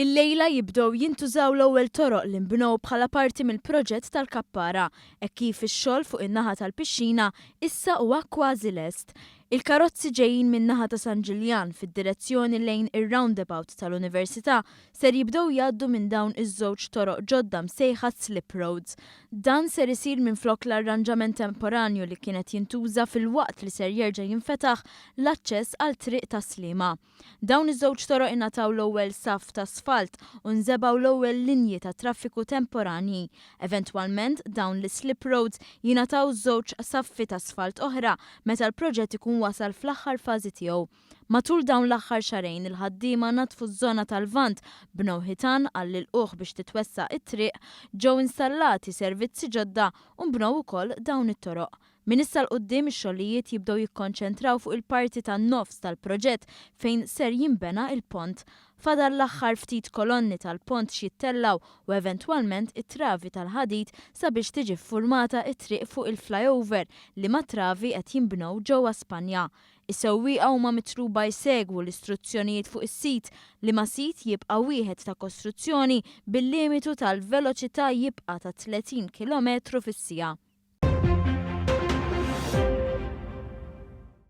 Illejla jibdew jintużaw l-ewwel toroq li nbnew bħala parti mill-proġett tal-Kappara hekk kif ix-xogħol fuq in-naħa tal-pixxina issa huwa kważi lest. Il-karozzi ġejjin min-naħa ta' San Ġiljan fid-direzzjoni lejn ir-roundabout tal-Università ser jibdew jgħaddu minn dawn iż-żewġ toroq ġodda msejħa slip roads. Dan ser isir minflok l-arranġament temporanju li kienet jintuża fil-waqt li ser jerġa' jinfetaħ l-aċċess għal triq ta' Sliema. Dawn iż-żewġ toroq ingħataw l-ewwel saff ta' asfalt u nżebgħu l-ewwel linji ta' traffiku temporanji. Eventwalment dawn l-slip roads jingħataw żewġ saffi ta' asfalt oħra meta l-proġett ikun wasal fl-aħħar fażi tiegħu. Matul dawn l-aħħar xarejn il-ħaddiema natfu ż-żona tal-Lvant bnew ħitan għall-ilquh biex titwessa' it-triq, ġew installati servizzi ġodda u nbnew ukoll dawn it-toroq. Minn issa l-qudiem ix-xogħlijiet jibdew jikkonċentraw fuq il-parti tan-nofs tal-proġett fejn ser jinbena il-pont. Fadal l-aħħar ftit kolonni tal-pont xittellaw u eventwalment it-travi tal-ħadid sabiex tiġi ffurmata it-triq fuq il-flyover li ma' travi qed jinbnew ġewwa Spanja. Is-sewwieqa huma mitluba jsegwu l-istruzzjonijiet fuq is-sit li ma' sit jibqa' wieħed ta' kostruzzjoni bil-limitu tal-veloċità jibqa' ta' 30 km fis-siegħa.